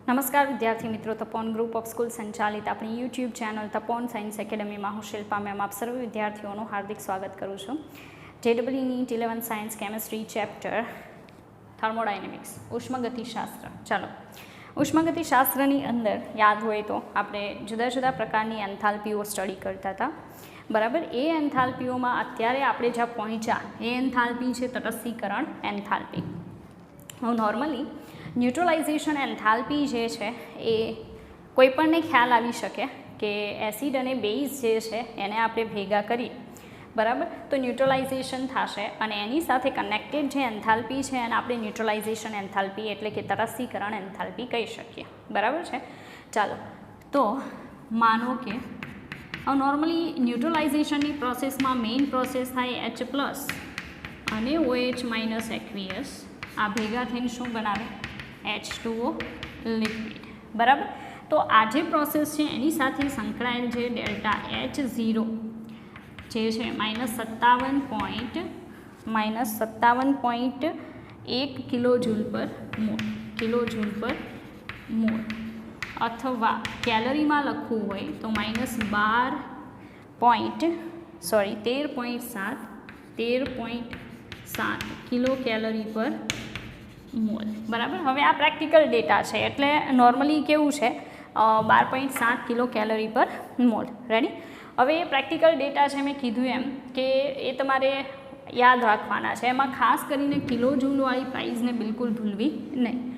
નમસ્કાર વિદ્યાર્થી મિત્રો, તપોન ગ્રુપ ઓફ સ્કૂલ સંચાલિત આપણી યુટ્યુબ ચેનલ તપોન સાયન્સ એકેડમીમાં હું શિલ્પા મેમ આપ સર્વ વિદ્યાર્થીઓનું હાર્દિક સ્વાગત કરું છું. JEE NEET 11 science chemistry chapter thermodynamics ઉષ્મગતિશાસ્ત્ર. ચાલો, ઉષ્મગતિશાસ્ત્રની અંદર યાદ હોય તો આપણે જુદા જુદા પ્રકારની એન્થાલ્પીઓ સ્ટડી કરતા હતા. બરાબર, એ એન્થાલ્પીઓમાં અત્યારે આપણે જ્યાં પહોંચ્યા એ એન્થાલ્પી છે તટસ્થીકરણ એન્થાલ્પી. હવે નોર્મલી ન્યુટ્રલાઇઝેશન એન્થાલ્પી જે છે એ કોઈપણને ખ્યાલ આવી શકે કે એસિડ અને બેઝ જે છે એને આપણે ભેગા કરી, બરાબર, તો ન્યુટ્રલાઇઝેશન થશે અને એની સાથે કનેક્ટેડ જે એન્થાલ્પી છે એને આપણે ન્યુટ્રલાઇઝેશન એન્થાલ્પી એટલે કે તટસ્થીકરણ એન્થાલ્પી કહી શકીએ. બરાબર છે. ચાલો, તો માનો કે નોર્મલી ન્યુટ્રલાઇઝેશનની પ્રોસેસમાં મેઇન પ્રોસેસ થાય H+ અને OH- એક્વિયસ આ ભેગા થઈને શું બનાવે? H2O liquid. બરાબર, તો આ જે પ્રોસેસ છે એની સાથે સંકળાયેલ જે ડેલ્ટા H0 જે છે -57.1 કિલોજૂલ પર મોલ, અથવા કેલરીમાં લખવું હોય તો -13.7 કિલો કેલરી પર મોલ. બરાબર, હવે આ પ્રેક્ટિકલ ડેટા છે એટલે નોર્મલી કેવું છે 12.7 કિલો કેલરી પર મોલ. રેડી. હવે એ પ્રેક્ટિકલ ડેટા છે, મેં કીધું એમ કે એ તમારે યાદ રાખવાના છે. એમાં ખાસ કરીને કિલો જૂલવાળી પ્રાઇઝને બિલકુલ ભૂલવી નહીં.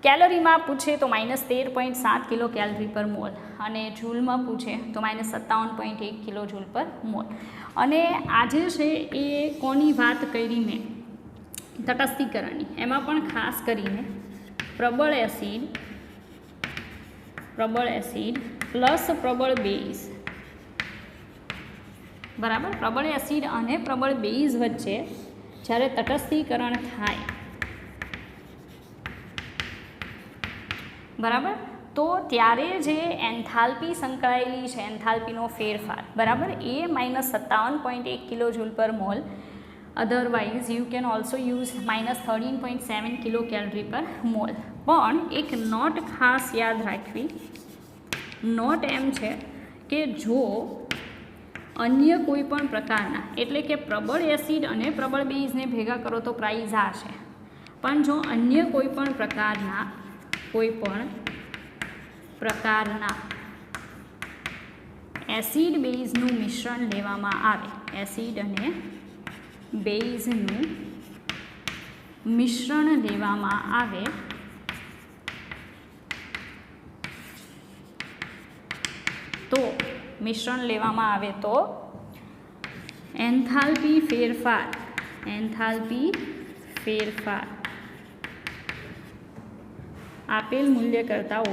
કેલરીમાં પૂછે તો -13.7 કિલો કેલરી પર મોલ અને જૂલમાં પૂછે તો -57.1 કિલો જૂલ પર મોલ. અને આજે છે એ કોની વાત કરી મેં? તટસ્થીકરણની. એમાં પણ ખાસ કરીને પ્રબળ એસિડ પ્લસ પ્રબળ બેઝ. બરાબર, પ્રબળ એસિડ અને પ્રબળ બેઝ વચ્ચે જ્યારે તટસ્થીકરણ થાય, બરાબર, તો ત્યારે જે એન્થાલ્પી સંકળાયેલી છે, એન્થાલ્પીનો ફેરફાર, બરાબર, એ -57.1 kilo joule per mall. Otherwise you can also use -13.7 kilo calorie પર મોલ. પણ એક નોટ ખાસ યાદ રાખવી. નોટ એમ છે કે જો અન્ય કોઈ પણ પ્રકારના એટલે કે પ્રબળ એસિડ અને પ્રબળ બેઝને ભેગા કરો તો પ્રાઇઝ આ છે. પણ જો અન્ય કોઈ પણ પ્રકારના એસિડ બેઝનું મિશ્રણ લેવામાં આવે, એસિડ અને બેઝનું મિશ્રણ લેવામાં આવે તો એન્થાલ્પી ફેરફાર આપેલ મૂલ્ય કરતાં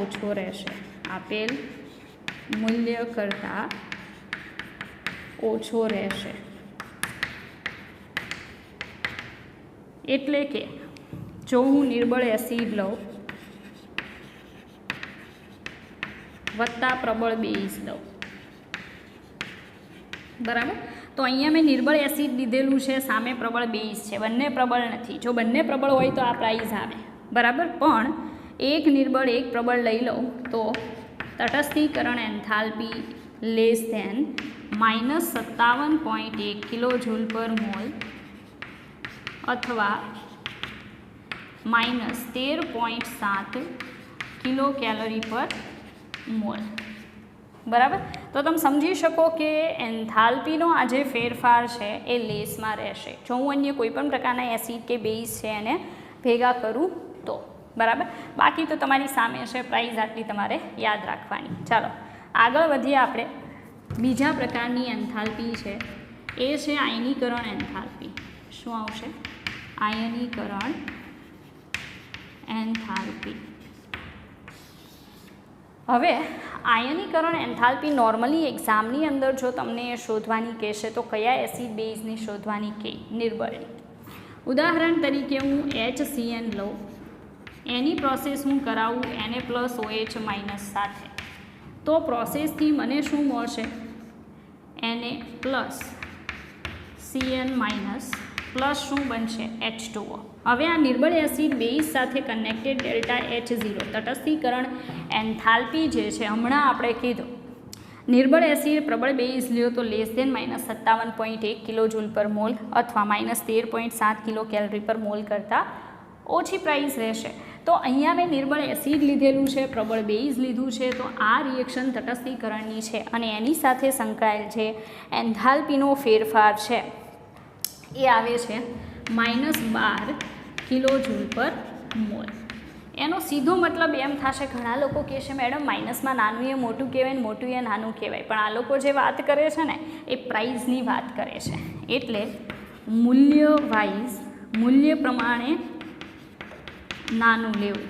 ઓછો રહેશે. એટલે કે જો હું નિર્બળ એસિડ લઉં વત્તા પ્રબળ બેઝ લઉં, બરાબર, તો અહીંયા મેં નિર્બળ એસિડ લીધેલું છે, સામે પ્રબળ બેઝ છે, બંને પ્રબળ નથી. જો બંને પ્રબળ હોય તો આ પ્રાઇઝ આવે, બરાબર, પણ એક નિર્બળ એક પ્રબળ લઈ લઉં તો તટસ્થીકરણ enthalpy less than -57.1 kilo joule per mole અથવા -13.7 કિલો કેલરી પર મોલ. બરાબર, તો તમે સમજી શકો કે એન્થાલ્પીનો આ જે ફેરફાર છે એ લેસમાં રહેશે જો હું અન્ય કોઈપણ પ્રકારના એસિડ કે બેઝ છે એને ભેગા કરું તો. બરાબર, બાકી તો તમારી સામે છે પ્રાઇઝ, આટલી તમારે યાદ રાખવાની. ચાલો આગળ વધીએ. આપણે બીજા પ્રકારની એન્થાલ્પી છે એ છે આયનીકરણ એન્થાલ્પી. શું આવશે? આયનીકરણ એન્થાલ્પી. હવે આયનીકરણ એન્થાલ્પી નોર્મલી એક્ઝામની અંદર જો તમને શોધવાની કહેશે તો કયા એસિડ બેઝની શોધવાની કહે? નિર્બળની. ઉદાહરણ તરીકે હું HCN લઉં, એની પ્રોસેસ હું કરાવું Na+OH- સાથે, તો પ્રોસેસથી મને શું મળશે? Na+CN- પ્લસ શું બનશે? H2O. હવે આ નિર્બળ એસિડ બેઝ સાથે કનેક્ટેડ ડેલ્ટા H0 તટસ્થીકરણ એન્થાલ્પી જે છે હમણાં આપણે કીધું નિર્બળ એસિડ પ્રબળ બેઝ લ્યો તો -57.1 કિલોજૂલ પર મોલ અથવા -13.7 કિલો કેલરી પર મોલ કરતાં ઓછી પ્રાઇસ રહેશે. તો અહીંયા મેં નિર્બળ એસિડ લીધેલું છે, પ્રબળ બેઝ લીધું છે, તો આ રિએક્શન તટસ્થીકરણની છે અને એની સાથે સંકળાયેલ જે એન્થાલ્પીનો ફેરફાર છે એ આવે છે -12 કિલોજૂલ પર મોલ. એનો સીધો મતલબ એમ થશે, ઘણા લોકો કહેશે મેડમ માઇનસમાં નાનું એ મોટું કહેવાય ને મોટું એ નાનું કહેવાય, પણ આ લોકો જે વાત કરે છે ને એ પ્રાઇઝની વાત કરે છે. એટલે મૂલ્ય પ્રમાણે નાનું લેવું,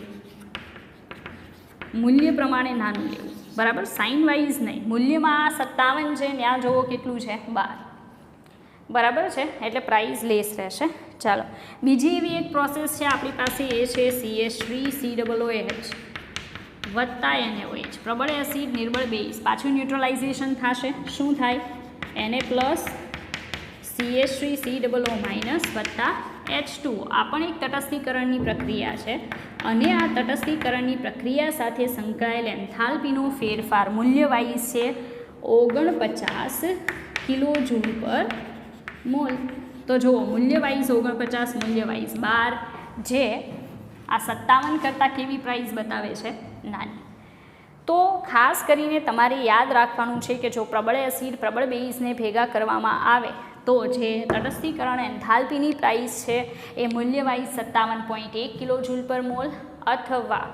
બરાબર, સાઇન વાઇઝ નહીં. મૂલ્યમાં 57 છે, ત્યાં જુઓ કેટલું છે 12, બરાબર છે, એટલે પ્રાઇસ લેસ રહેશે. ચાલો બીજી એવી એક પ્રોસેસ છે આપણી પાસે, એ છે CH3COOH વત્તા NaOH પ્રબળ એસિડ નિર્બળ બેઝ, પાછું ન્યુટ્રલાઇઝેશન થશે. શું થાય? Na પ્લસ CH3COO માઇનસ વત્તા H2O. આ પણ એક તટસ્થીકરણની પ્રક્રિયા છે અને આ તટસ્થીકરણની પ્રક્રિયા સાથે સંકળાયેલ એન્થાલ્પીનો ફેરફાર મૂલ્ય વાઇઝ છે 49 કિલોજૂલ પર મોલ. તો જુઓ મૂલ્ય વાઇઝ 49, મૂલ્ય વાઇઝ 12, જે આ 57 કરતાં કેવી પ્રાઇસ બતાવે છે? નાની. તો ખાસ કરીને તમારે યાદ રાખવાનું છે કે જો પ્રબળ એસિડ પ્રબળ બેઝને ભેગા કરવામાં આવે તો જે તટસ્થીકરણ એન્થાલ્પીની પ્રાઇસ છે એ મૂલ્ય વાઇઝ 57.1 કિલોજૂલ પર મોલ અથવા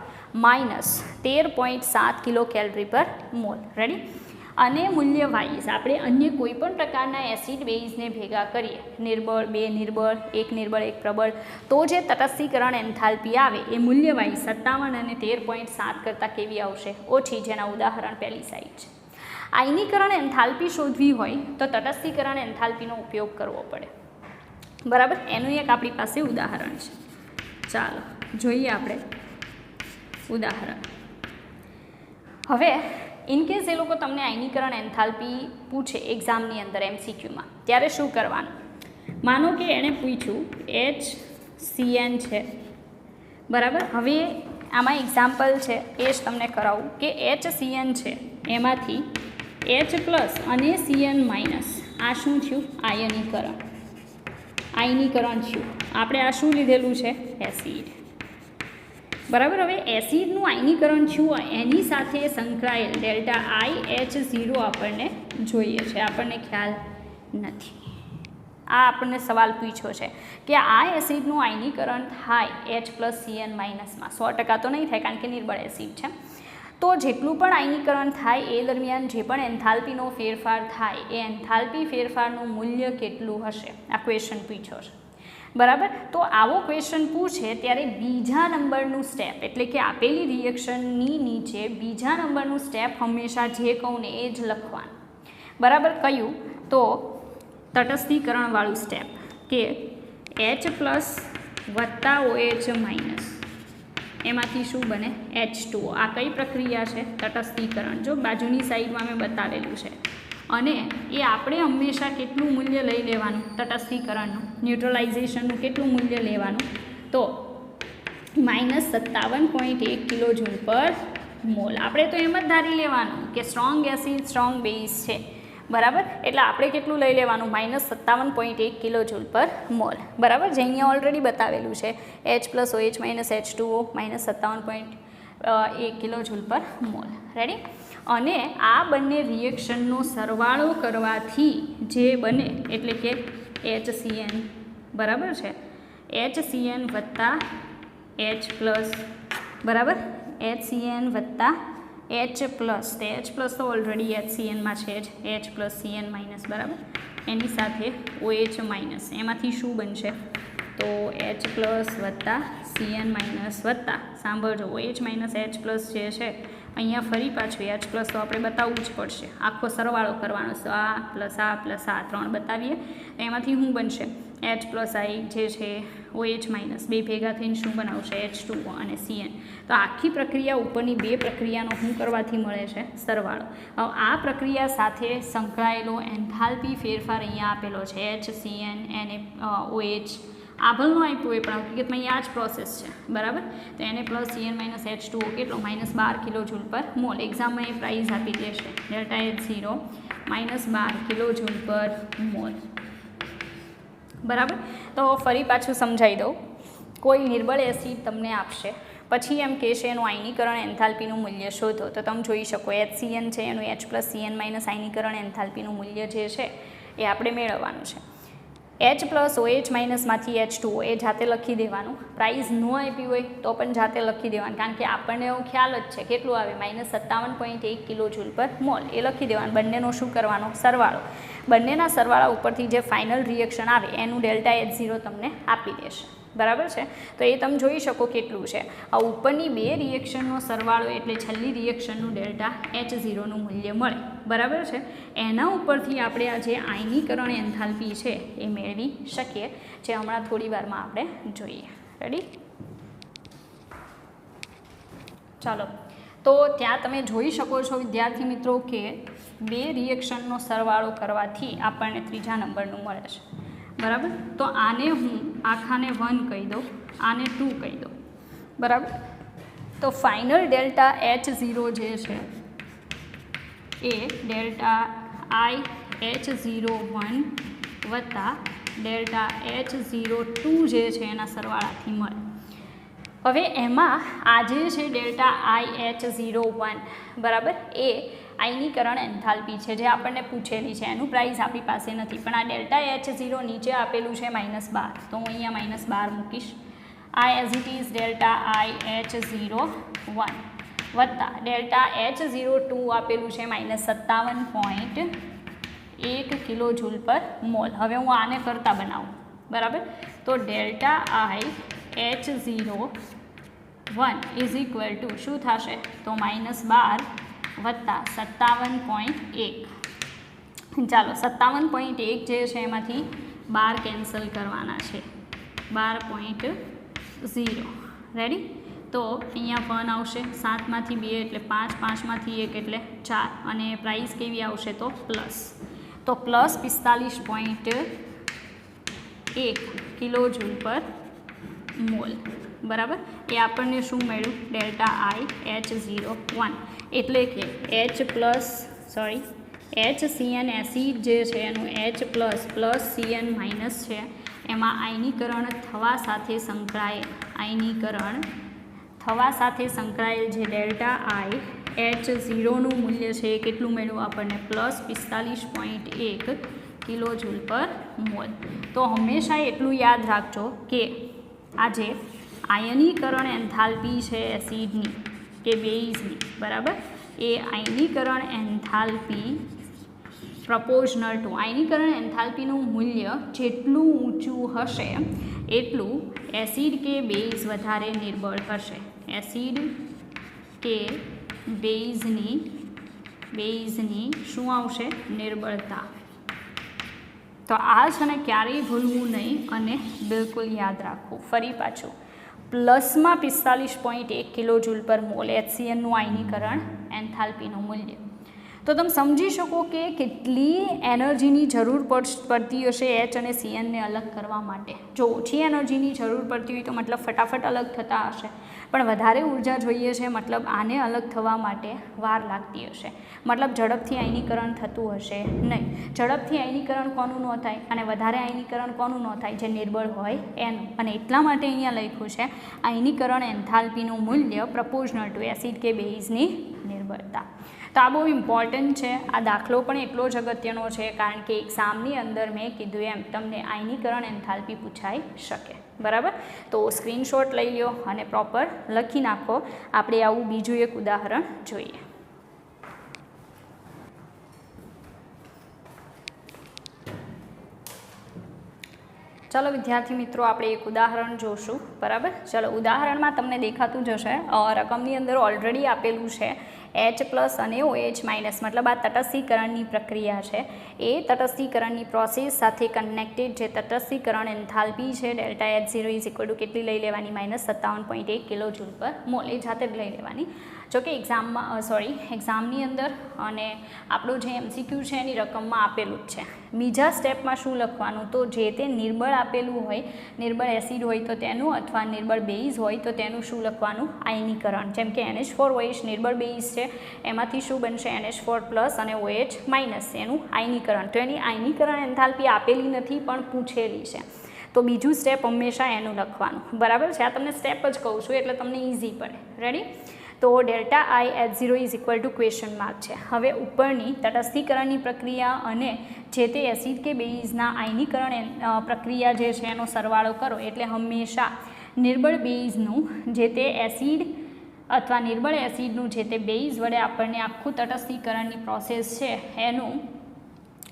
-13.7 કિલો કેલરી પર મોલ. રેડી? અને મૂલ્ય વાઇઝ આપણે અન્ય કોઈ પણ પ્રકારના એસિડ બેઝને ભેગા કરીએ, નિર્બળ, 2 નિર્બળ, 1 નિર્બળ, 1 પ્રબળ, તો જે તટસ્થીકરણ એન્થાલ્પી આવે એ મૂલ્ય વાઇઝ 57 અને 13.7 કરતાં કેવી આવશે? ઓછી. જેના ઉદાહરણ પહેલી સાઈડ છે. આયનીકરણ એન્થાલ્પી શોધવી હોય તો તટસ્થીકરણ એન્થાલ્પીનો ઉપયોગ કરવો પડે, બરાબર. એનું એક આપણી પાસે ઉદાહરણ છે. ચાલો જોઈએ આપણે ઉદાહરણ. હવે ઇનકેસ એ લોકો તમને આયનીકરણ એન્થાલ્પી પૂછે એક્ઝામની અંદર MCQમાં, ત્યારે શું કરવાનું? માનો કે એણે પૂછ્યું HCN છે, બરાબર. હવે આમાં એક્ઝામ્પલ છે એ જ તમને કરાવું કે HCN છે એમાંથી H પ્લસ અને CN માઇનસ, આ શું થયું? આયનીકરણ થયું. આપણે આ શું લીધેલું છે? એસિડ, બરાબર. હવે એસિડનું આયનીકરણ થયું એની સાથે સંકળાયેલ ડેલ્ટા IH0 આપણને જોઈએ છે, આપણને ખ્યાલ નથી. આ આપણને સવાલ પૂછ્યો છે કે આ એસિડનું આયનીકરણ થાય H પ્લસ CN માઇનસમાં, 100% તો નહીં થાય કારણ કે નિર્બળ એસિડ છે. તો જેટલું પણ આયનીકરણ થાય એ દરમિયાન જે પણ એન્થાલ્પીનો ફેરફાર થાય એ એન્થાલ્પી ફેરફારનું મૂલ્ય કેટલું હશે? આ ક્વેશ્ચન પૂછ્યો છે, બરાબર. તો આવો ક્વેશ્ચન પૂછે ત્યારે બીજા નંબરનું સ્ટેપ, એટલે કે આપેલી રિએક્શનની નીચે બીજા નંબરનું સ્ટેપ હંમેશા જે કહું ને એ જ લખવાનું, બરાબર. કયું? તો તટસ્થીકરણવાળું સ્ટેપ કે H પ્લસ વત્તા OH માઇનસ, એમાંથી શું બને? H2O. આ કઈ પ્રક્રિયા છે? તટસ્થીકરણ. જો બાજુની સાઈડમાં મેં બતાવેલું છે. અને એ આપણે હંમેશા કેટલું મૂલ્ય લઈ લેવાનું? તટસ્થીકરણનું, ન્યુટ્રલાઇઝેશનનું કેટલું મૂલ્ય લેવાનું? તો -57.1 કિલોજૂલ પર મોલ. આપણે તો એમ જ ધારી લેવાનું કે સ્ટ્રોંગ એસિડ સ્ટ્રોંગ બેઝ છે, બરાબર. એટલે આપણે કેટલું લઈ લેવાનું? -57.1 કિલોજૂલ પર મોલ, બરાબર. જે અહીંયા ઓલરેડી બતાવેલું છે H plus OH minus H2O -57.1 કિલોજૂલ પર મોલ. રેડી? અને આ બંને રિએક્શનનો સરવાળો કરવાથી જે બને એટલે કે HCN, બરાબર છે, HCN વત્તા H પ્લસ, બરાબર. HCN વત્તા H પ્લસ, તે H પ્લસ તો ઓલરેડી HCNમાં છે જ, H પ્લસ CN માઇનસ, બરાબર. એની સાથે OH માઇનસ, એમાંથી શું બનશે? તો H પ્લસ વત્તા CN માઇનસ વત્તા, સાંભળજો, OH માઇનસ H પ્લસ જે છે અહીંયા ફરી પાછું H પ્લસ તો આપણે બતાવવું જ પડશે, આખો સરવાળો કરવાનો. આ પ્લસ આ પ્લસ આ 3 બતાવીએ, એમાંથી શું બનશે? H પ્લસ I જે છે OH માઇનસ, બે ભેગા થઈને શું બનાવશે? H2O અને CN. તો આખી પ્રક્રિયા ઉપરની બે પ્રક્રિયાનો શું કરવાથી મળે છે? સરવાળો. હવે આ પ્રક્રિયા સાથે સંકળાયેલો એન્થાલ્પી ફેરફાર અહીંયા આપેલો છે HCN, NaOH આભલનો આપ્યું હોય પણ હકીકતમાં અહીંયા જ પ્રોસેસ છે, બરાબર. તો એને પ્લસ Cn-H2O કેટલો -12 કિલો જૂલ પર મોલ. એક્ઝામમાં એ પ્રાઇસ આપી દેશે delta H0 -12 kilo joule per mall, બરાબર. તો ફરી પાછું સમજાવી દઉં. કોઈ નિર્બળ એસિડ તમને આપશે, પછી એમ કહેશે એનું આયનીકરણ એન્થાલ્પીનું મૂલ્ય શોધો, તો તમે જોઈ શકો HCN છે એનું H+Cn- આયનીકરણ એન્થાલ્પીનું મૂલ્ય જે છે એ આપણે મેળવવાનું છે. H+OH- માંથી H2O એ જાતે લખી દેવાનું. પ્રાઇસ ન આપી હોય તો પણ જાતે લખી દેવાનું, કારણ કે આપણને એવો ખ્યાલ જ છે કેટલું આવે -57.1 કિલો જૂલ પર મોલ. એ લખી દેવાનું. બંનેનો શું કરવાનો? સરવાળો. બંનેના સરવાળા ઉપરથી જે ફાઇનલ રિએક્શન આવે એનું ડેલ્ટા H0 તમને આપી દેશે, બરાબર છે. તો એ તમે જોઈ શકો કેટલું છે. આ ઉપરની બે રિએક્શનનો સરવાળો એટલે છેલ્લી રિએક્શનનું ડેલ્ટા H0નું મૂલ્ય મળે, બરાબર છે. એના ઉપરથી આપણે આ જે આયનીકરણ એન્થાલ્પી છે એ મેળવી શકીએ, જે હમણાં થોડી વારમાં આપણે જોઈએ. રેડી? ચાલો, તો ત્યાં તમે જોઈ શકો છો વિદ્યાર્થી મિત્રો કે બે રિએક્શનનો સરવાળો કરવાથી આપણને ત્રીજા નંબરનું મળે છે, બરાબર. તો આને હું આખાને 1 કહી દઉં, આને 2 કહી દઉં, બરાબર. તો ફાઇનલ ડેલ્ટા H0 જે છે એ ડેલ્ટા IH01 વત્તા ડેલ્ટા H02 જે છે એના સરવાળાથી મળે. હવે એમાં આ જે છે ડેલ્ટા IH01, બરાબર, એ આયનીકરણ એન્થાલ્પી છે જે આપણને પૂછેલી છે. એનું પ્રાઇસ આપણી પાસે નથી, પણ આ ડેલ્ટા H0 નીચે આપેલું છે -12, તો હું અહીંયા -12 મૂકીશ. આ as it is delta IH01 વત્તા ડેલ્ટા H02 આપેલું છે -57.1 કિલો જૂલ પર મોલ. હવે હું આને કરતા બનાવું, બરાબર. તો delta IH01 is equal to શું થશે? તો -12 વત્તા 57.1. ચાલો, 57.1 જે છે એમાંથી 12 કેન્સલ કરવાના છે, 12.0. રેડી? તો અહીંયા 1 આવશે, 7માંથી 2 એટલે 5, 5માંથી 1 એટલે 4, અને પ્રાઇસ કેવી આવશે? તો પ્લસ. તો plus 45.1 kilo joule per mall, બરાબર. એ આપણને શું મળ્યું? Delta IH01. એટલે કે HCN એસિડ જે છે એનું H++ Cn- છે, એમાં આયનીકરણ થવા સાથે સંકળાયેલ જે ડેલ્ટા IH0નું મૂલ્ય છે એ કેટલું મળ્યું આપણને? +45.1 કિલો જૂલ પર મોલ. તો હંમેશા એટલું યાદ રાખજો કે આ જે આયનીકરણ એન્થાલ્પી છે એસિડની કે બેઝની, બરાબર, એ આયનીકરણ એન્થાલ્પી પ્રપોઝનલ ટુ આયનીકરણ એન્થાલ્પીનું મૂલ્ય જેટલું ઊંચું હશે એટલું એસિડ કે બેઝ વધારે નિર્બળ હશે. એસિડ કે બેઝની શું આવશે? નિર્બળતા. તો આ છે ને ક્યારેય ભૂલવું નહીં અને બિલકુલ યાદ રાખવું. ફરી પાછું, પ્લસમાં 45.1 કિલો જૂલ પર મોલ HCNનું આયનીકરણ એન્થાલ્પીનું મૂલ્ય. તો તમે સમજી શકો કે કેટલી એનર્જીની જરૂર પડતી હશે H અને Cnને અલગ કરવા માટે. જો ઓછી એનર્જીની જરૂર પડતી હોય તો મતલબ ફટાફટ અલગ થતા હશે, પણ વધારે ઉર્જા જોઈએ છે મતલબ આને અલગ થવા માટે વાર લાગતી હશે, મતલબ ઝડપથી આયનીકરણ થતું હશે નહીં. ઝડપથી આયનીકરણ કોનું ન થાય અને વધારે આયનીકરણ કોનું ન થાય? જે નિર્બળ હોય એનું. અને એટલા માટે અહીંયા લખ્યું છે આયનીકરણ એન્થાલ્પીનું મૂલ્ય પ્રપોઝનલ ટુ એસિડ કે બેઝની નિર્બળતા. તો આ બહુ ઇમ્પોર્ટન્ટ છે. આ દાખલો પણ એટલો જ અગત્યનો છે કારણ કે એક્ઝામની અંદર મેં કીધું એમ તમને આયનીકરણ એન્થાલ્પી પૂછાઈ શકે, બરાબર. તો સ્ક્રીનશોટ લઈ લો અને પ્રોપર લખી નાખો. આપણે આવું બીજું એક ઉદાહરણ જોઈએ. ચલો વિદ્યાર્થી મિત્રો, આપણે એક ઉદાહરણ જોશું, બરાબર. ચલો, ઉદાહરણમાં તમને દેખાતું જ હશે, રકમની અંદર ઓલરેડી આપેલું છે H+ અને OH-, મતલબ આ તટસ્થીકરણની પ્રક્રિયા છે. એ તટસ્થીકરણની પ્રોસેસ સાથે કનેક્ટેડ જે તટસ્થીકરણ એન્થાલ્પી છે ડેલ્ટા H0 કેટલી લઈ લેવાની? -57.1 કિલો જૂલ પર મોલ. એ જાતે જ લઈ લેવાની. જો કે એક્ઝામની અંદર અને આપણું જે MCQ છે એની રકમમાં આપેલું જ છે. બીજા સ્ટેપમાં શું લખવાનું, તો જે તે નિર્બળ આપેલું હોય, નિર્બળ એસિડ હોય તો તેનું, અથવા નિર્બળ બેઝ હોય તો તેનું શું લખવાનું, આયનીકરણ. જેમ કે NH4OH નિર્બળ બેઝ છે, એમાંથી શું બનશે, NH4+ અને OH- એનું આયનીકરણ. તો એની આયનીકરણ એન્થાલ્પી આપેલી નથી પણ પૂછેલી છે, તો બીજું સ્ટેપ હંમેશા એનું લખવાનું. બરાબર છે, આ તમને સ્ટેપ જ કહું છું એટલે તમને ઇઝી પડે. રેડી? તો ∆IH0 = ક્વેશ્ચન માર્ક છે. હવે ઉપરની તટસ્થીકરણની પ્રક્રિયા અને જે તે એસિડ કે બેઝના આયનીકરણ પ્રક્રિયા જે છે એનો સરવાળો કરો એટલે હંમેશા નિર્બળ બેઝનું જે તે એસિડ અથવા નિર્બળ એસિડનું જે તે બેઝ વડે આપણને આખું તટસ્થીકરણની પ્રોસેસ છે એનું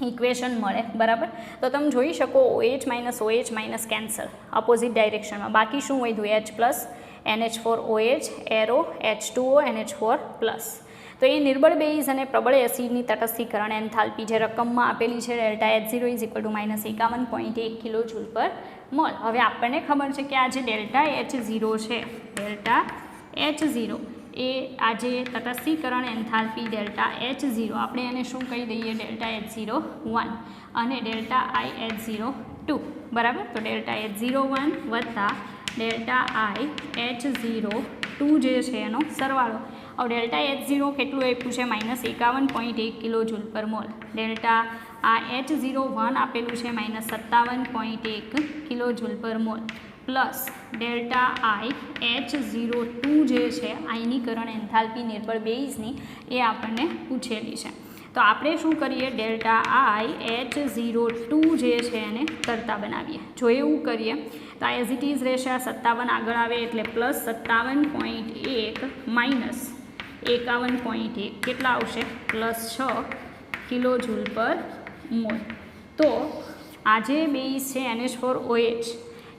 ઇક્વેશન મળે. બરાબર? તો તમે જોઈ શકો OH- કેન્સલ અપોઝિટ ડાયરેક્શનમાં. બાકી શું હોય, H+, NH4OH, arrow, H2O, NH4+. તો એ નિર્બળ બેઝ અને પ્રબળ એસિડની તટસ્થીકરણ એન્થાલ્પી જે રકમમાં આપેલી છે ∆H0 = -51.1 kJ/mol. હવે આપણને ખબર છે કે આ જે ∆H0 છે, ∆H0 એ આ જે તટસ્થીકરણ એન્થાલ્પી ∆H0 આપણે એને શું કહી દઈએ, ∆H01 અને ∆IH02. બરાબર? તો ∆H01 વત્તા ∆IH02 જે છે એનો સરવાળો. હવે ∆H0 કેટલું આપ્યું છે, -51.1 kJ/mol. ∆H01 આપેલું છે -57.1 kJ/mol પ્લસ ∆IH02 જે છે આયનીકરણ એન્થાલ્પી નિર્બળ બેઝની એ આપણને પૂછેલી છે. તો આપણે શું કરીએ, ∆IH02 જે છે એને કરતા બનાવીએ. જો એવું કરીએ તો આ એઝ ઇટ ઇઝ રહેશે, આ 57 આગળ આવે એટલે +57.1 - 51.1 કેટલા આવશે, +6 kJ/mol. તો આ જે બેઝ છે NH4OH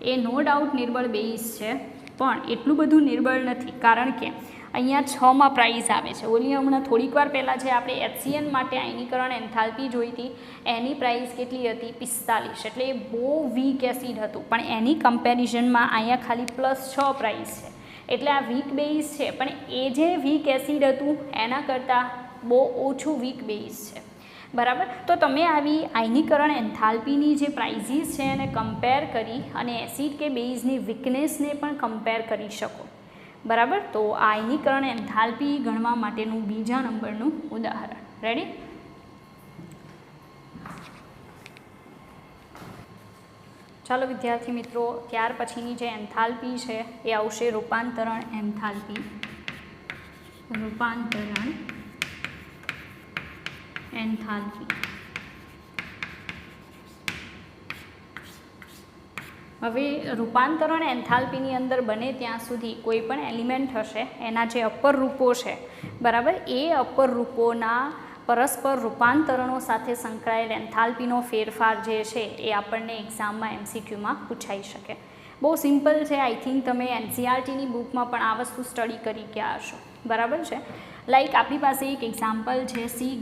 એ નો ડાઉટ નિર્બળ બેઝ છે, પણ એટલું બધું નિર્બળ નથી, કારણ કે અહીંયા 6માં પ્રાઇસ આવે છે. ઓલી હમણાં થોડીક વાર પહેલાં જે આપણે HCN માટે આયનીકરણ એન્થાલ્પી જોઈ હતી એની પ્રાઇસ કેટલી હતી, 45. એટલે એ બહુ વીક એસિડ હતું, પણ એની કમ્પેરિઝનમાં અહીંયા ખાલી +6 પ્રાઇસ છે. એટલે આ વીક બેઝ છે, પણ એ જે વીક એસિડ હતું એના કરતાં બહુ ઓછું વીક બેઝ છે. બરાબર? તો તમે આવી આયનીકરણ એન્થાલ્પીની જે પ્રાઇઝીસ છે એને કમ્પેર કરી અને એસિડ કે બેઝની વીકનેસને પણ કમ્પેર કરી શકો. બરાબર? તો આ આયનીકરણ એન્થાલ્પી ગણવા માટેનું બીજા નંબરનું ઉદાહરણ. રેડી? ચાલો વિદ્યાર્થી મિત્રો, ત્યાર પછીની જે એન્થાલ્પી છે એ આવશે રૂપાંતરણ એન્થાલ્પી. રૂપાંતરણ એન્થાલ્પી. હવે રૂપાંતરણ એન્થાલ્પીની અંદર બને ત્યાં સુધી કોઈ પણ એલિમેન્ટ હશે એના જે અપર રૂપો છે, બરાબર, એ અપર રૂપોના પરસ્પર રૂપાંતરણો સાથે સંકળાયેલ એન્થાલ્પીનો ફેરફાર જે છે એ આપણને એક્ઝામમાં MCQમાં પૂછાઈ શકે. બહુ સિમ્પલ છે. આઈ થિંક તમે NCERTની બુકમાં પણ આ વસ્તુ સ્ટડી કરી ગયા હશો. બરાબર છે? લાઈક આપણી પાસે એક એક્ઝામ્પલ છે સી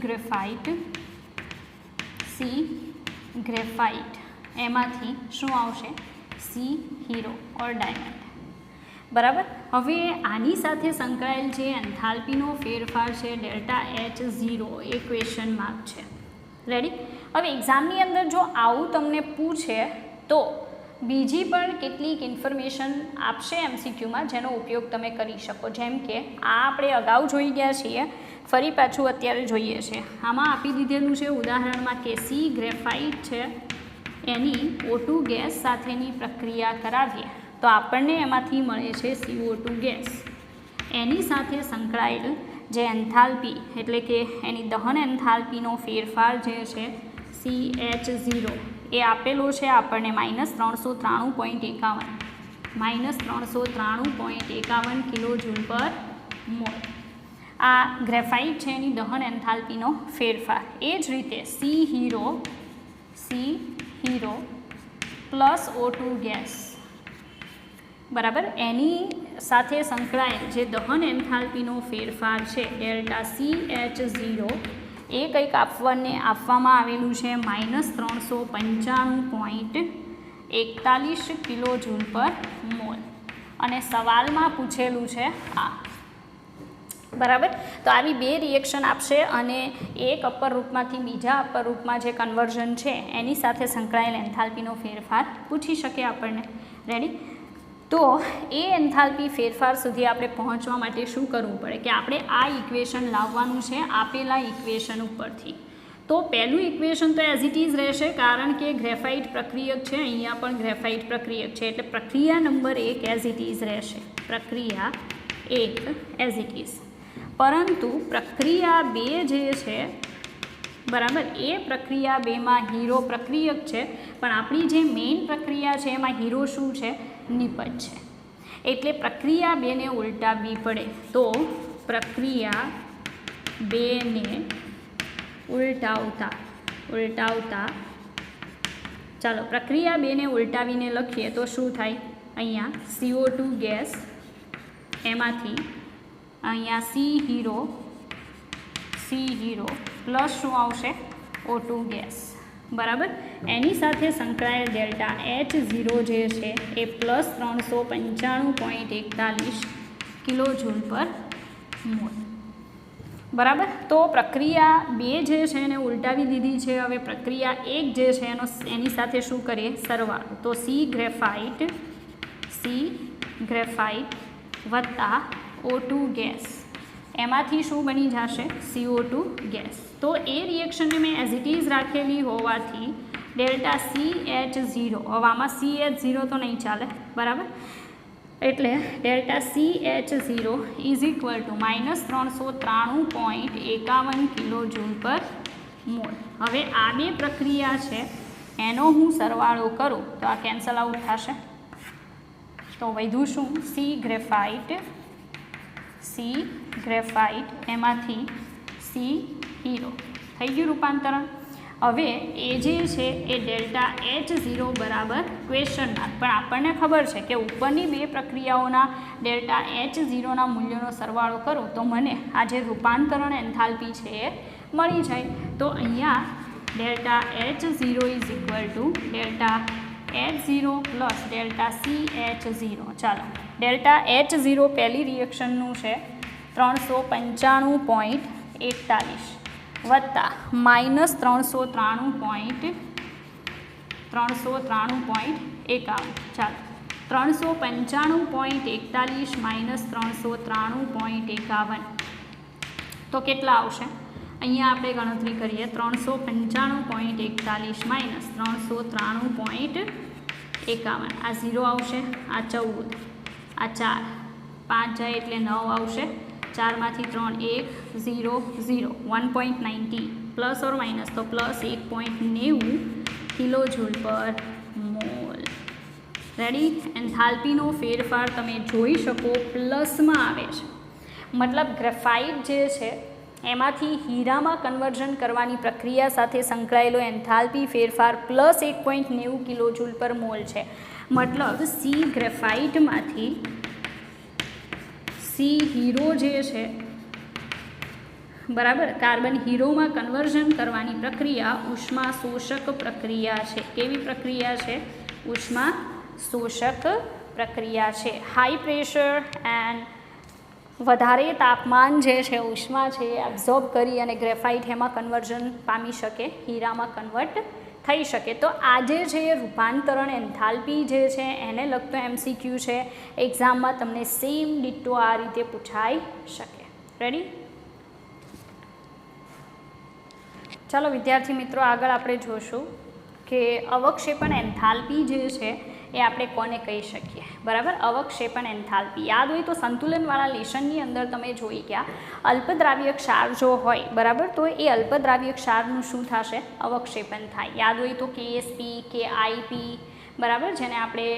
ગ્રેફાઇટ. એમાંથી શું આવશે, સી હીરો ઓર ડાયમંડ. બરાબર? હવે આની સાથે સંકળાયેલ જે એન્થાલ્પીનો ફેરફાર છે ∆H0 એ ક્વેશ્ચન માર્ક છે. રેડી? હવે એક્ઝામની અંદર જો આવું તમને પૂછે તો બીજી પણ કેટલીક ઇન્ફોર્મેશન આપશે MCQમાં જેનો ઉપયોગ તમે કરી શકો. જેમ કે આ આપણે અગાઉ જોઈ ગયા છીએ, ફરી પાછું અત્યારે જોઈએ છે. આમાં આપી દીધેલું છે ઉદાહરણમાં કે સી ગ્રેફાઇટ છે, એની O2 ગેસ સાથેની પ્રક્રિયા કરાવીએ તો આપણને એમાંથી મળે છે CO2 ગેસ. એની સાથે સંકળાયેલ જે એન્થાલ્પી એટલે કે એની દહન એન્થાલ્પીનો ફેરફાર જે છે CH0 એ આપેલો છે આપણને -393.51 kJ/mol. આ ગ્રેફાઇટ છે એની દહન એન્થાલ્પીનો ફેરફાર. એ જ રીતે C hero plus O2 gas, બરાબર, એની સાથે સંકળાયેલ જે દહન એન્થાલ્પીનો ફેરફાર છે ∆CH0 એ કંઈક આપવામાં આવેલું છે -395.41 kJ/mol. અને સવાલમાં પૂછેલું છે આ. બરાબર. તો આવી બે રિએક્શન આપશે અને એક અપર રૂપમાંથી બીજા અપર રૂપમાં જે કન્વર્ઝન છે એની સાથે સંકળાયેલ એન્થાલ્પીનો ફેરફાર પૂછી શકે આપણને. રેડી. તો એ એન્થાલ્પી ફેરફાર સુધી આપણે પહોંચવા માટે શું કરવું પડે કે આપણે આ ઇક્વેશન લાવવાનું છે આપેલા ઇક્વેશન ઉપરથી. તો પહેલું ઇક્વેશન તો એઝ ઇટ ઇઝ રહેશે કારણ કે ગ્રેફાઇટ પ્રક્રિયક છે, અહીંયા પણ ગ્રેફાઇટ પ્રક્રિયક છે એટલે પ્રક્રિયા નંબર 1 એઝ ઇટ ઇઝ રહેશે. પ્રક્રિયા 1 એઝ ઇટ ઇઝ. પરંતુ પ્રક્રિયા 2 જે છે બરાબર, એ પ્રક્રિયા 2માં હીરો પ્રક્રિયક છે પણ આપણી જે મેઇન પ્રક્રિયા છે એમાં હીરો શું છે? નિપજ છે. એટલે પ્રક્રિયા 2ને ઉલટાવવી પડે. તો પ્રક્રિયા 2ને ઉલટાવતા ચાલો પ્રક્રિયા 2ને ઉલટાવીને લખીએ તો શું થાય? અહીંયા CO2 ગેસ, એમાંથી અહીંયા સી હીરો પ્લસ શું આવશે? O2 gas. બરાબર. એની સાથે સંકળાયેલ ડેલ્ટા H0 જે છે એ પ્લસ 395.41 કિલોજૂલ પર મોલ. બરાબર. તો પ્રક્રિયા 2 જે છે એને ઉલટાવી દીધી છે. હવે પ્રક્રિયા 1 જે છે એની સાથે શું કરીએ? સરવાળો. તો સી ગ્રેફાઇટ વત્તા O2 ગેસ, એમાંથી શું બની જશે? CO2 gas. તો એ રિએક્શનને મેં એઝ ઇટ ઇઝ રાખેલી હોવાથી ડેલ્ટા CH0, હવે આમાં CH0 તો નહીં ચાલે. બરાબર. એટલે delta CH0 is equal to -393.51 કિલોજૂલ પર મોલ. હવે આ બે પ્રક્રિયા છે એનો હું સરવાળો કરું તો આ કેન્સલ આઉટ થશે. તો વધ્યું શું? સી ગ્રેફાઇટ એમાંથી સી હીરો થઈ ગયું રૂપાંતરણ. હવે એ જે છે એ ડેલ્ટા H0 બરાબર ક્વેશ્ચન માર્ક, પણ આપણને ખબર છે કે ઉપરની બે પ્રક્રિયાઓના ડેલ્ટા H0ના મૂલ્યોનો સરવાળો કરું તો મને આ જે રૂપાંતરણ એન્થાલ્પી છે એ મળી જાય. તો અહીંયા delta H0 is equal to delta H0 plus delta CH0. ચાલો ડેલ્ટા H0 પહેલી રિએક્શનનું છે 395.41 વત્તા -393.51. ચાલો 395.41 માઇનસ 393.51 તો કેટલા આવશે? અહીંયા આપણે ગણતરી કરીએ. 395.41 માઇનસ 393.51. આ 0 આવશે, આ 14, આ 4, 5 જાય એટલે 9 આવશે. 4માંથી 3 1 0 0 1.90 પ્લસ ઓર માઇનસ તો પ્લસ 1.90 કિલોજૂલ પર મોલ. રેડી. એન્થાલ્પીનો ફેરફાર તમે જોઈ શકો પ્લસમાં આવે છે. મતલબ ગ્રેફાઇટ જે છે એમાંથી હીરામાં કન્વર્ઝન કરવાની પ્રક્રિયા સાથે સંકળાયેલો એન્થાલ્પી ફેરફાર પ્લસ 1.90 કિલોજૂલ પર મોલ છે. મતલબ સી ગ્રેફાઇટમાંથી સી હીરો જે છે બરાબર, કાર્બન હીરોમાં કન્વર્ઝન કરવાની પ્રક્રિયા ઉષ્મા શોષક પ્રક્રિયા છે. કેવી પ્રક્રિયા છે? ઉષ્મા શોષક પ્રક્રિયા છે. હાઈ પ્રેશર એન્ડ વધારે તાપમાન જે છે ઉષ્મા છે એ એબ્ઝોર્બ કરી અને ગ્રેફાઇટ એમાં કન્વર્ઝન પામી શકે, હીરામાં કન્વર્ટ થઈ શકે. તો આજે જે રૂપાંતરણ એન્થાલ્પી જે છે એને લગતો MCQ છે. એક્ઝામમાં તમને સેમ ડિટ્ટો આ રીતે પૂછાઈ શકે. રેડી. ચાલો વિદ્યાર્થી મિત્રો, આગળ આપણે જોશું કે અવક્ષેપણ એન્થાલ્પી જે છે એ આપણે કોને કહી શકીએ. બરાબર. અવક્ષેપણ એન્થાલ્પી યાદ હોય તો સંતુલનવાળા લેશનની અંદર તમે જોઈ ગયા અલ્પદ્રાવ્ય ક્ષાર જો હોય બરાબર, તો એ અલ્પદ્રાવ્ય ક્ષારનું શું થશે? અવક્ષેપણ થાય. યાદ હોય તો KSP, KIP બરાબર, જેને આપણે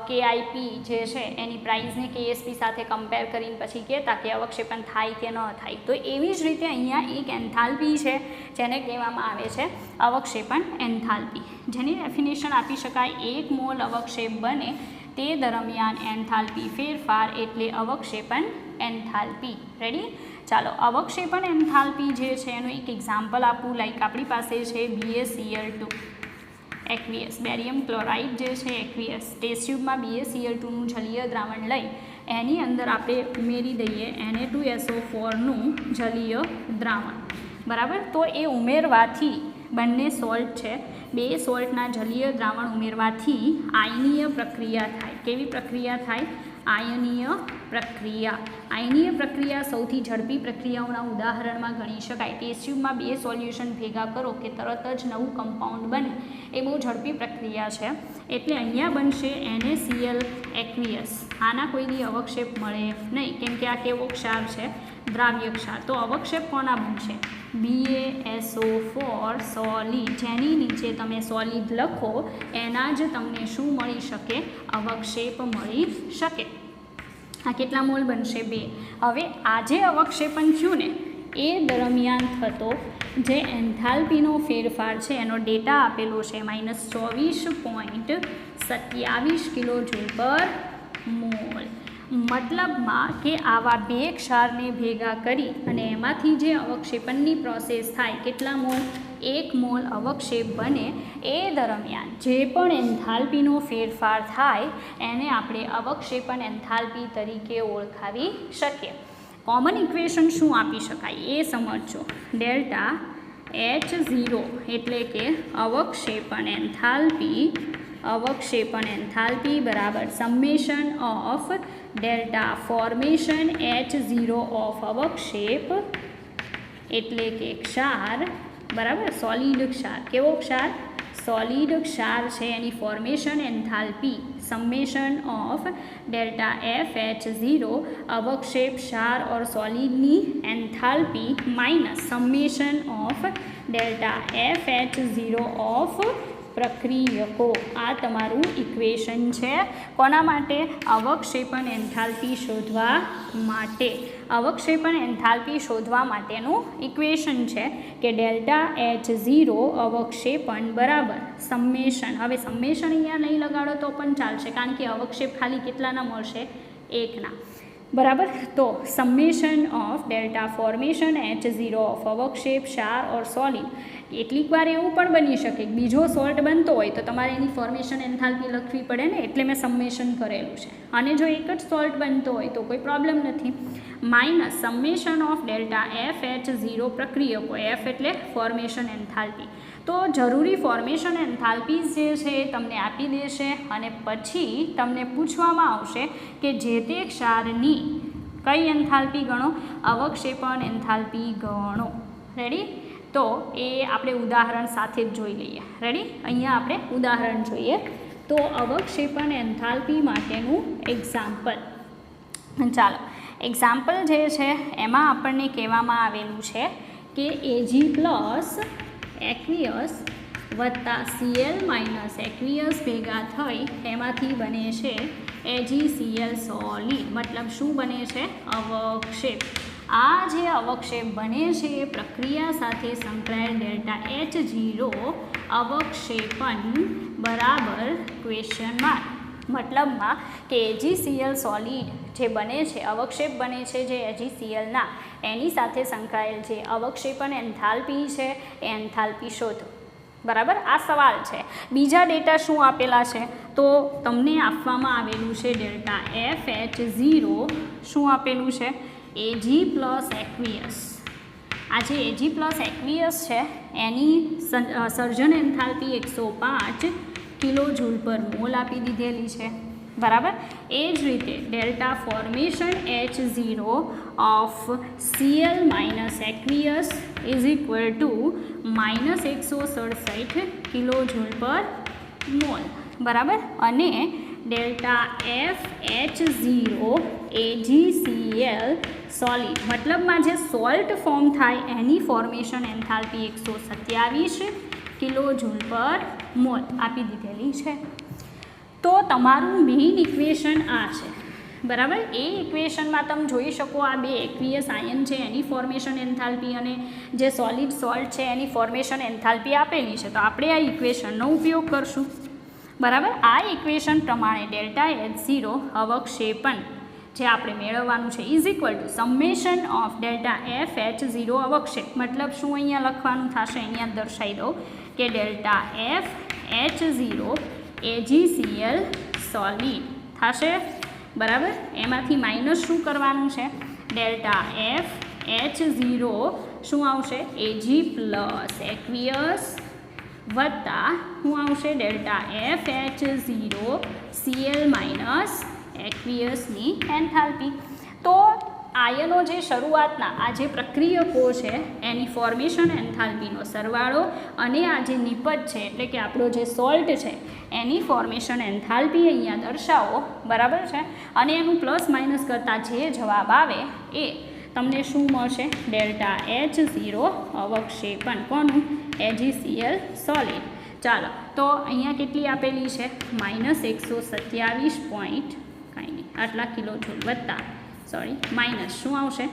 KIP જે છે એની પ્રાઇઝને KSP સાથે કમ્પેર કરીને પછી કહેતા કે અવક્ષેપણ થાય કે ન થાય. તો એવી જ રીતે અહીંયા એક એન્થાલ્પી છે જેને કહેવામાં આવે છે અવક્ષેપણ એન્થાલ્પી, જેની ડેફિનેશન આપી શકાય 1 મોલ અવક્ષેપ બને તે દરમિયાન એન્થાલ્પી ફેરફાર એટલે અવક્ષેપણ એન્થાલ્પી. રેડી. ચાલો અવક્ષેપણ એન્થાલ્પી જે છે એનું એક એક્ઝામ્પલ આપું. લાઈક આપણી પાસે છે BaCl2 એક્વિયસ, બેરિયમ ક્લોરાઇડ જે છે એક્વિયસ. ટેસ્ટ ટ્યુબમાં BaCl2નું જલીય દ્રાવણ લઈ એની અંદર આપણે ઉમેરી દઈએ Na2SO4નું જલીય દ્રાવણ, બરાબર. તો એ ઉમેરવાથી બંને સોલ્ટ છે, બે સોલ્ટના જલીય દ્રાવણ ઉમેરવાથી આયનીય પ્રક્રિયા થાય. કેવી પ્રક્રિયા થાય? આયનીય પ્રક્રિયા. આયનીય પ્રક્રિયા સૌથી ઝડપી પ્રક્રિયાઓના ઉદાહરણમાં ગણી શકાય. ટેસ્ટ ટ્યુબમાં બે સોલ્યુશન ભેગા કરો કે તરત જ નવું કમ્પાઉન્ડ બને, એ બહુ ઝડપી પ્રક્રિયા છે. એટલે અહીંયા બનશે NaCl એક્વિયસ. આના કોઈ દી અવક્ષેપ મળે નહીં, કેમ કે આ કેવો ક્ષાર છે? દ્રાવ્ય ક્ષાર. તો અવક્ષેપ કોના બનશે? BaSO4 solid. જેની નીચે તમે સોલિડ લખો એના જ તમને શું મળી શકે? અવક્ષેપ મળી શકે. આ કેટલા મોલ બનશે? 2. હવે આ જે અવક્ષેપણ થયું ને એ દરમિયાન થતો જે એન્થાલ્પીનો ફેરફાર છે એનો ડેટા આપેલો છે -24.27 કિલોજૂલ પર મોલ. મતલબમાં કે આવા બે ક્ષારને ભેગા કરી અને એમાંથી જે અવક્ષેપણની પ્રોસેસ થાય, કેટલા મોલ? 1 મોલ અવક્ષેપ બને. એ દરમિયાન જે પણ એન્થાલ્પીનો ફેરફાર થાય એને આપણે અવક્ષેપણ એન્થાલ્પી તરીકે ઓળખાવી શકીએ. કોમન ઇક્વેશન શું આપી શકાય એ સમજો. ડેલ્ટા H0 એટલે કે અવક્ષેપણ એન્થાલ્પી બરાબર summation of delta formation H0 of અવક્ષેપ એટલે કે ક્ષાર, બરાબર. સોલિડ ક્ષાર. કેવો ક્ષાર? સોલિડ ક્ષાર છે. એની formation enthalpy summation of delta FH0 અવક્ષેપ ક્ષાર और सॉलिडनी enthalpy minus summation of delta FH0 of પ્રક્રિયકો. આ તમારું ઇક્વેશન છે. કોના માટે? અવક્ષેપણ એન્થાલ્પી શોધવા માટે. અવક્ષેપણ એન્થાલ્પી શોધવા માટેનું ઇક્વેશન છે કે ડેલ્ટા H0 અવક્ષેપણ બરાબર સમેશન. હવે સમેશન અહીંયા નહીં લગાડો તો પણ ચાલશે, કારણ કે અવક્ષેપ ખાલી કેટલાના મળશે? 1ના, બરાબર. તો summation of delta formation H0 of અવક્ષેપ ક્ષાર और सॉलिड. કેટલીક વાર એવું પણ બની શકે કે બીજો સોલ્ટ બનતો હોય તો તમારે એની ફોર્મેશન એન્થાલ્પી લખવી પડે ને, એટલે મેં સમેશન કરેલું છે. અને જો એક જ સોલ્ટ બનતો હોય તો કોઈ પ્રોબ્લેમ નથી. Minus summation of delta FH0 પ્રક્રિયકો. F એટલે ફોર્મેશન એન્થાલ્પી. તો જરૂરી ફોર્મેશન એન્થાલ્પીઝ જે છે એ તમને આપી દેશે અને પછી તમને પૂછવામાં આવશે કે જે તે ક્ષારની કઈ એન્થાલ્પી ગણો? અવક્ષેપણ એન્થાલ્પી ગણો. રેડી? તો એ આપણે ઉદાહરણ સાથે જ જોઈ લઈએ. રેડી? અહીંયા આપણે ઉદાહરણ જોઈએ. તો અવક્ષેપણ એન્થાલ્પી માટેનું એક્ઝામ્પલ. ચાલો, એક્ઝામ્પલ જે છે એમાં આપણને કહેવામાં આવેલું છે કે Ag પ્લસ એક્વિયસ વત્તા Cl માઇનસ એક્વિયસ ભેગા થઈ એમાંથી બને છે AgCl સોલિડ. મતલબ શું બને છે? અવક્ષેપ. આ જે અવક્ષેપ બને છે એ પ્રક્રિયા સાથે સંકળાયેલ ડેલ્ટા H0 અવક્ષેપણ બરાબર ક્વેશ્ચન માર્ક. મતલબમાં કે AgCl સોલિડ જે બને છે, અવક્ષેપ બને છે જે AgClના, એની સાથે સંકળાયેલ જે અવક્ષેપણ એન્થાલ્પી છે એ એન્થાલ્પી શોધો. બરાબર? આ સવાલ છે. બીજા ડેટા શું આપેલા છે? તો તમને આપવામાં આવેલું છે ડેલ્ટા FH0. શું આપેલું છે? Ag plus aqueous. આ જે Ag પ્લસ એક્વિયસ છે એની સર્જન એન્થાલ્પી 105 કિલોજૂલ પર મોલ આપી દીધેલી છે. બરાબર? એ જ રીતે delta formation H0 of Cl minus aqueous is equal to -167 કિલોજૂલ પર મોલ. બરાબર? અને ડેલ્ટા FH0 AgCl સોલિડ, મતલબમાં જે સોલ્ટ ફોર્મ થાય એની ફોર્મેશન એન્થાલ્પી 127 કિલોજૂલ પર મોલ આપી દીધેલી છે. તો તમારું મેઇન ઇક્વેશન આ છે. બરાબર? એ ઇક્વેશનમાં તમે જોઈ શકો આ બે એક્વિયસ આયન છે એની ફોર્મેશન એન્થાલ્પી અને જે સોલિડ સોલ્ટ છે એની ફોર્મેશન એન્થાલ્પી આપેલી છે. તો આપણે આ ઇક્વેશનનો ઉપયોગ કરશું. બરાબર? આ ઇક્વેશન પ્રમાણે ડેલ્ટા H0 અવક્ષેપણ જે આપણે મેળવવાનું છે is equal to summation of delta FH0 અવક્ષેપ. મતલબ શું અહીંયા લખવાનું થશે? અહીંયા દર્શાવી દઉં કે ડેલ્ટા FH0 AgCl સોલિડ થશે. બરાબર. એમાંથી માઇનસ શું કરવાનું છે, ડેલ્ટા એફ H0 શું આવશે, Ag પ્લસ એક્વિયસ વત્તા શું આવશે, delta F H0 Cl minus એક્વિયસની એન્થાલ્પી. તો આયનો જે શરૂઆતના આ જે પ્રક્રિયકો છે એની ફોર્મેશન એન્થાલ્પીનો સરવાળો અને આ જે નિપજ છે એટલે કે આપણો જે સોલ્ટ છે એની ફોર્મેશન એન્થાલ્પી અહીંયા દર્શાવો, બરાબર છે. અને એનું પ્લસ માઇનસ કરતાં જે જવાબ આવે એ તમને શું મળશે, ડેલ્ટા H0 અવક્ષેપણ કોનું, AgCl સોલિડ. ચાલો તો અહીંયા કેટલી આપેલી છે, -127 પોઈન્ટ કાંઈ નહીં આટલા કિલો જૂલ વત્તા માઇનસ શું આવશે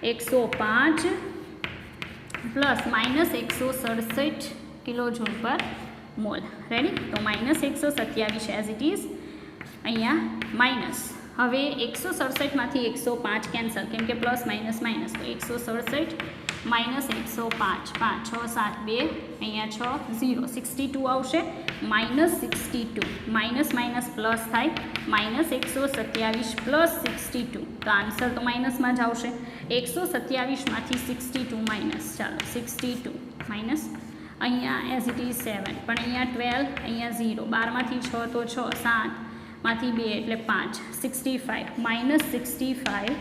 105 plus -167 kilo joule per mall. Ready. તો -127 એઝ ઇટ ઇઝ, અહીંયા માઇનસ. હવે 167માંથી 105 કેન્સલ, કેમ કે પ્લસ માઇનસ માઇનસ, તો 167 -105 5 6 7 2 અહીંયા 6 0 62 આવશે, -62 માઇનસ માઇનસ પ્લસ થાય, -127 પ્લસ 62, તો આન્સર તો માઇનસમાં જ આવશે. 127માંથી 62 માઇનસ, ચાલો 62 માઇનસ, અહીંયા એઝ ઇટ ઇઝ 7, પણ અહીંયા 12, અહીંયા 0, 12માંથી 6 તો 6, 7માંથી 2 એટલે 5, 65 -65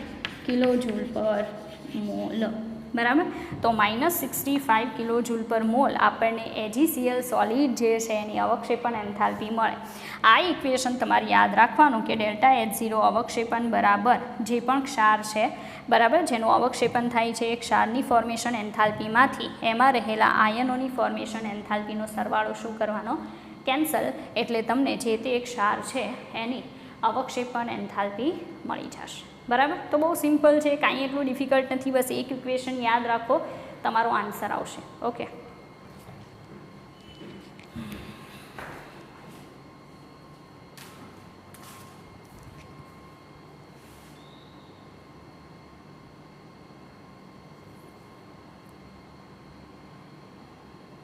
કિલો જૂલ પર મોલ. બરાબર. તો -65 કિલો જૂલ પર મોલ આપણને AgCl સોલિડ જે છે એની અવક્ષેપણ એન્થાલ્પી મળે. આ ઇક્વેશન તમારે યાદ રાખવાનું કે ડેલ્ટા H0 અવક્ષેપણ બરાબર જે પણ ક્ષાર છે, બરાબર, જેનું અવક્ષેપણ થાય છે એ ક્ષારની ફોર્મેશન એન્થાલ્પીમાંથી એમાં રહેલા આયનોની ફોર્મેશન એન્થાલ્પીનો સરવાળો શું કરવાનો, કેન્સલ. એટલે તમને જે તે ક્ષાર છે એની અવક્ષેપણ એન્થાલ્પી મળી જશે. બરાબર. તો બહુ સિમ્પલ છે, કાંઈ એટલું ડિફિકલ્ટ નથી, બસ એક ઇક્વેશન યાદ રાખો, તમારો આન્સર આવશે. ઓકે.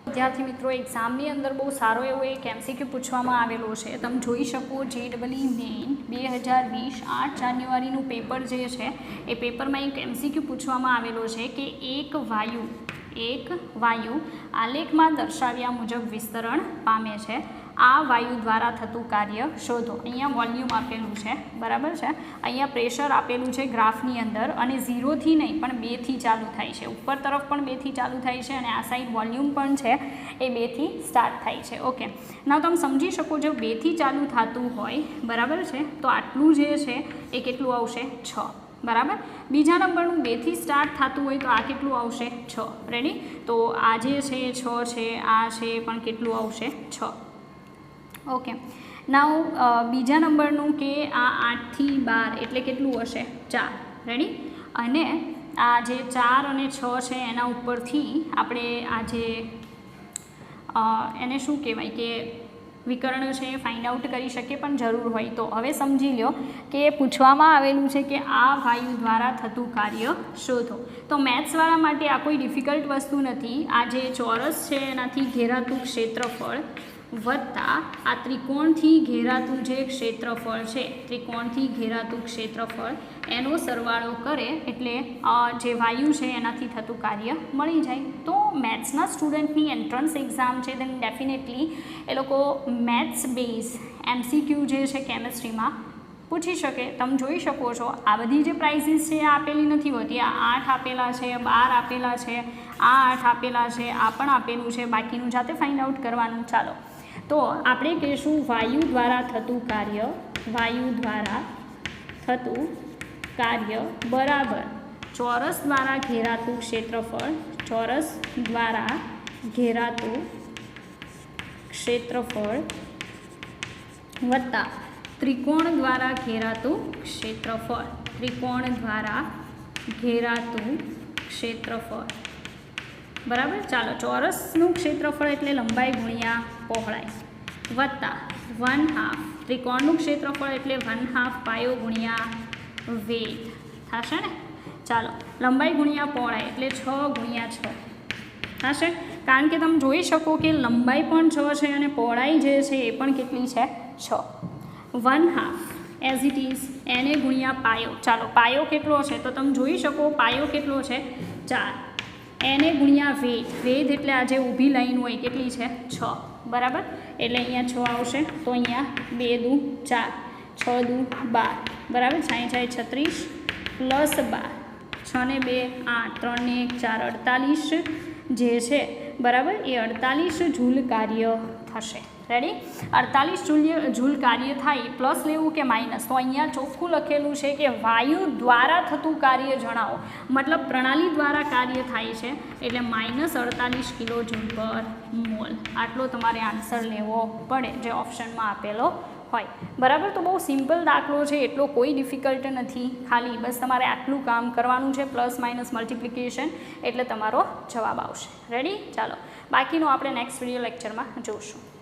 વિદ્યાર્થી મિત્રો, એક્ઝામની અંદર બહુ સારો એવો એક MCQ પૂછવામાં આવેલો છે. તમે જોઈ શકો JEE મેઇન 2020 8 જાન્યુઆરીનું પેપર જે છે એ પેપરમાં એક MCQ પૂછવામાં આવેલો છે કે એક વાયુ આલેખમાં દર્શાવ્યા મુજબ વિસ્તરણ પામે છે, આ વાયુ દ્વારા થતું કાર્ય શોધો. અહીંયા વોલ્યુમ આપેલું છે, બરાબર છે, અહીંયા પ્રેશર આપેલું છે ગ્રાફની અંદર, અને 0થી નહીં પણ 2થી ચાલુ થાય છે, ઉપર તરફ પણ 2થી ચાલુ થાય છે, અને આ સાઈડ વોલ્યુમ પણ છે એ 2થી સ્ટાર્ટ થાય છે. ઓકે. now તમે સમજી શકો જો 2થી ચાલુ થતું હોય, બરાબર છે, તો આટલું જે છે એ કેટલું આવશે, 6. બરાબર. બીજા નંબરનું 2થી સ્ટાર્ટ થતું હોય તો આ કેટલું આવશે, 6. રેડી. તો આ જે છે 6 છે, આ છે પણ કેટલું આવશે, 6. ઓકે. નાવ બીજા નંબરનું કે આ 8થી 12 એટલે કેટલું હશે, 4. રેડી. અને આ જે 4 અને 6 છે એના ઉપરથી આપણે આ જે એને શું કહેવાય કે વિકર્ણ છે એ ફાઇન્ડ આઉટ કરી શકીએ, પણ જરૂર હોય તો. હવે સમજી લો કે પૂછવામાં આવેલું છે કે આ વાયુ દ્વારા થતું કાર્ય શોધો. તો મેથ્સવાળા માટે આ કોઈ ડિફિકલ્ટ વસ્તુ નથી. આ જે ચોરસ છે એનાથી ઘેરાતું ક્ષેત્રફળ વત્તા આ ત્રિકોણથી ઘેરાતું જે ક્ષેત્રફળ છે, ત્રિકોણથી ઘેરાતું ક્ષેત્રફળ એનો સરવાળો કરે એટલે જે વાયુ છે એનાથી થતું કાર્ય મળી જાય. તો મેથ્સના સ્ટુડન્ટની એન્ટ્રન્સ એક્ઝામ છે દેન ડેફિનેટલી એ લોકો મેથ્સ બેઝ MCQ જે છે કેમેસ્ટ્રીમાં પૂછી શકે. તમે જોઈ શકો છો આ બધી જે પ્રાઇઝીસ છે એ આપેલી નથી હોતી. આ 8 આપેલા છે, 12 આપેલા છે, આ 8 આપેલા છે, આ પણ આપેલું છે, બાકીનું જાતે ફાઇન્ડ આઉટ કરવાનું. ચાલો તો આપણે કહીશું વાયુ દ્વારા થતું કાર્ય બરાબર ચોરસ દ્વારા ઘેરાતું ક્ષેત્રફળ, ચોરસ દ્વારા ઘેરાતું ક્ષેત્રફળ વત્તા ત્રિકોણ દ્વારા ઘેરાતું ક્ષેત્રફળ, ત્રિકોણ દ્વારા ઘેરાતું ક્ષેત્રફળ. બરાબર. ચાલો ચોરસનું ક્ષેત્રફળ એટલે લંબાઈ ગુણ્યા પહોળાઈ વત્તા 1/2 ત્રિકોણનું ક્ષેત્રફળ એટલે 1/2 પાયો ગુણ્યા વેધ થશે ને. ચાલો લંબાઈ ગુણ્યા પહોળાઈ એટલે 6 ગુણ્યા 6 થશે, કારણ કે તમે જોઈ શકો કે લંબાઈ પણ 6 છે અને પહોળાઈ જે છે એ પણ કેટલી છે, 6. 1/2 એઝ ઇટ ઇઝ Na ગુણ્યા પાયો. ચાલો પાયો કેટલો છે તો તમે જોઈ શકો પાયો કેટલો છે 4. Na ગુણ્યા વેધ એટલે આ જે ઊભી લાઈન હોય કેટલી છે 6, બરાબર. એટલે અહીંયા 6 આવશે તો અહીંયા 2 દુ 4, 6 દુ 12, બરાબર. 6 36 પ્લસ 12, 6 ને 2 8, 3 ને 1 4, 48 જે છે, બરાબર. એ 48 જૂલ કાર્ય થશે. રેડી? 48 જૂલ કાર્ય થાય. પ્લસ લેવું કે માઇનસ? તો અહીંયા ચોખ્ખું લખેલું છે કે વાયુ દ્વારા થતું કાર્ય જણાવો, મતલબ પ્રણાલી દ્વારા કાર્ય થાય છે એટલે -48 કિલો જૂલ પર મોલ. આટલો તમારે આન્સર લેવો પડે જે ઓપ્શનમાં આપેલો હોય, બરાબર. તો બહુ સિમ્પલ દાખલો છે, એટલો કોઈ ડિફિકલ્ટ નથી. ખાલી બસ તમારે આટલું કામ કરવાનું છે, પ્લસ માઇનસ મલ્ટિપ્લિકેશન, એટલે તમારો જવાબ આવશે. રેડી? ચાલો બાકીનું આપણે નેક્સ્ટ વિડીયો લેક્ચરમાં જોઈશું.